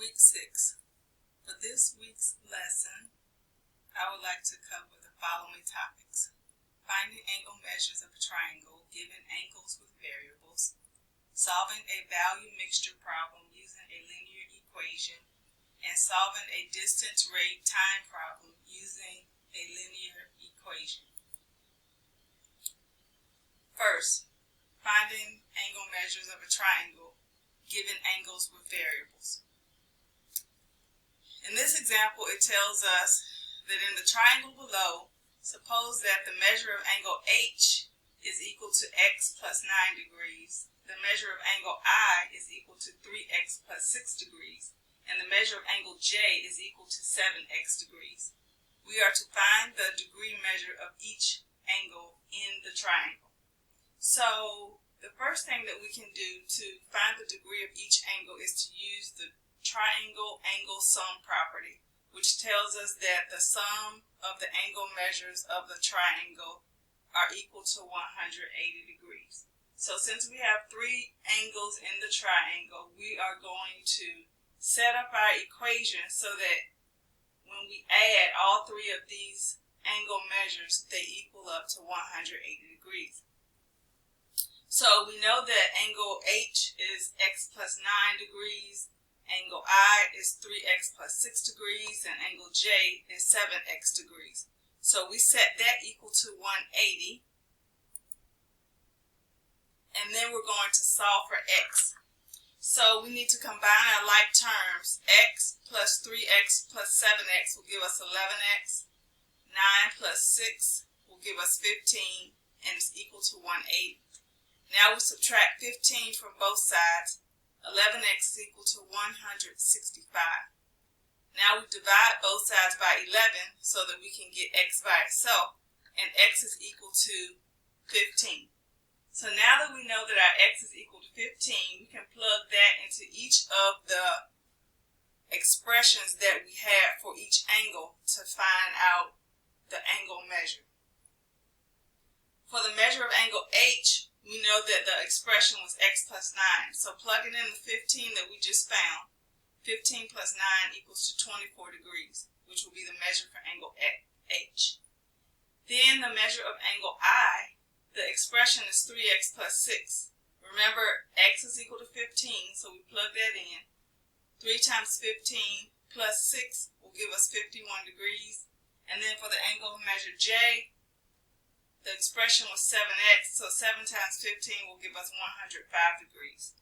Week 6. For this week's lesson, I would like to cover the following topics: finding angle measures of a triangle given angles with variables, solving a value mixture problem using a linear equation, and solving a distance rate time problem using a linear equation. First, finding angle measures of a triangle given angles with variables. In this example, it tells us that in the triangle below, suppose that the measure of angle H is equal to x plus 9 degrees, the measure of angle I is equal to 3x plus 6 degrees, and the measure of angle J is equal to 7x degrees. We are to find the degree measure of each angle in the triangle. So the first thing that we can do to find the degree of each angle is to use the triangle angle sum property, which tells us that the sum of the angle measures of the triangle are equal to 180 degrees. So since we have three angles in the triangle, we are going to set up our equation so that when we add all three of these angle measures, they equal up to 180 degrees. So we know that angle H is x plus 9 degrees, angle I is 3x plus 6 degrees, and angle J is 7x degrees. So we set that equal to 180. And then we're going to solve for x. So we need to combine our like terms. X plus 3x plus 7x will give us 11x. 9 plus 6 will give us 15, and it's equal to 180. Now we subtract 15 from both sides. 11x is equal to 165. Now we divide both sides by 11 so that we can get x by itself, and x is equal to 15. So now that we know that our x is equal to 15, we can plug that into each of the expressions that we have for each angle to find out the angle measure. For the measure of angle H, we know that the expression was x plus 9. So plugging in the 15 that we just found, 15 plus 9 equals to 24 degrees, which will be the measure for angle H. Then the measure of angle I, the expression is 3x plus 6. Remember, x is equal to 15, so we plug that in. 3 times 15 plus 6 will give us 51 degrees. And then for the angle measure J, the expression was 7x, so 7 times 15 will give us 105 degrees.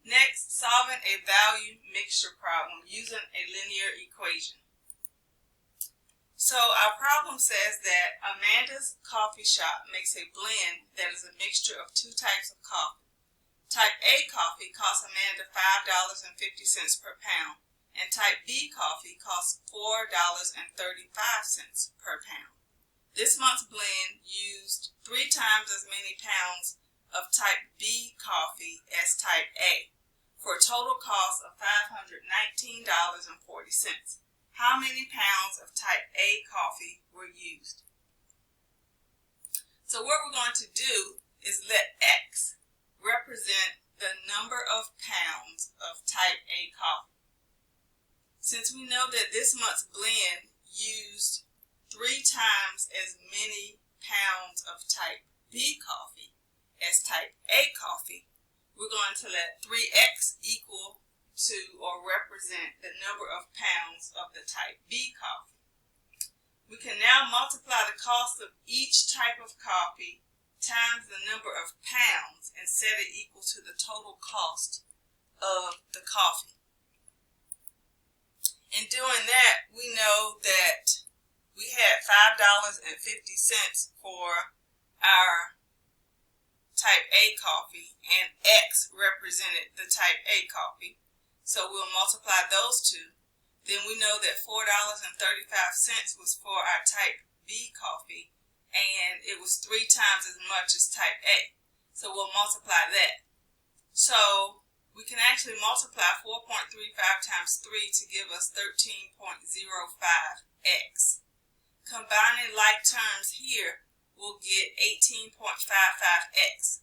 Next, solving a value mixture problem using a linear equation. So our problem says that Amanda's coffee shop makes a blend that is a mixture of two types of coffee. Type A coffee costs Amanda $5.50 per pound, and type B coffee costs $4.35 per pound. This month's blend used 3 times as many pounds of type B coffee as type A, for a total cost of $519.40. How many pounds of type A coffee were used? So what we're going to do is let X represent the number of pounds of type A coffee. Since we know that this month's blend used 3 times as many pounds of type B coffee as type A coffee, we're going to let 3x equal to or represent the number of pounds of the type B coffee. We can now multiply the cost of each type of coffee times the number of pounds and set it equal to the total cost of the coffee. In doing that, we know that we had $5.50 for our type A coffee, and X represented the type A coffee. So we'll multiply those two. Then we know that $4.35 was for our type B coffee, and it was 3 times as much as type A. So we'll multiply that. So we can actually multiply 4.35 times 3 to give us 13.05x. Combining like terms here, we'll get 18.55x.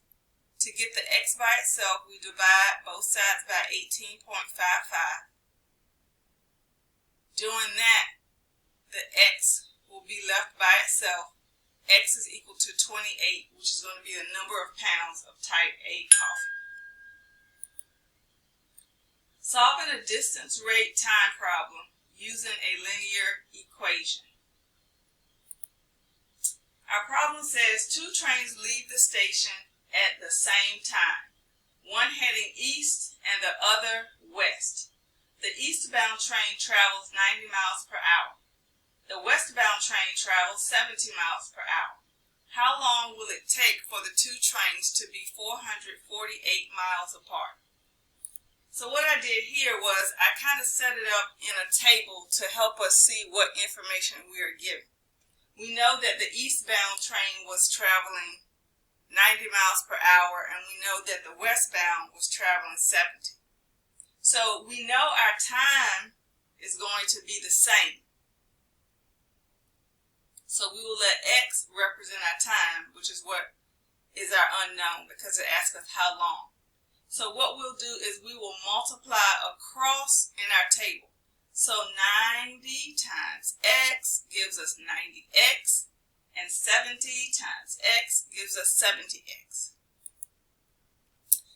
To get the x by itself, we divide both sides by 18.55. Doing that, the x will be left by itself. X is equal to 28, which is going to be the number of pounds of type A coffee. Solving a distance, rate, time problem using a linear equation. Our problem says two trains leave the station at the same time, one heading east and the other west. The eastbound train travels 90 miles per hour. The westbound train travels 70 miles per hour. How long will it take for the two trains to be 448 miles apart? So what I did here was I kind of set it up in a table to help us see what information we are given. We know that the eastbound train was traveling 90 miles per hour, and we know that the westbound was traveling 70. So we know our time is going to be the same. So we will let x represent our time, which is what is our unknown, because it asks us how long. So what we'll do is we will multiply across in our table. So 90 times x gives us 90x, and 70 times x gives us 70x.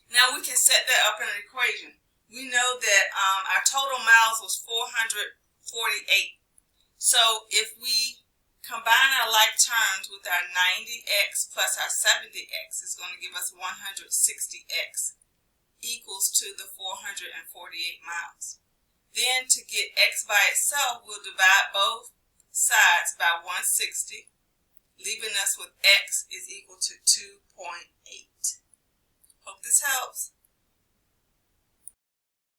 Now we can set that up in an equation. We know that our total miles was 448. So if we combine our like terms with our 90x plus our 70x, it's going to give us 160x equals to the 448 miles. Then to get x by itself, we'll divide both sides by 160. Leaving us with x is equal to 2.8. Hope this helps.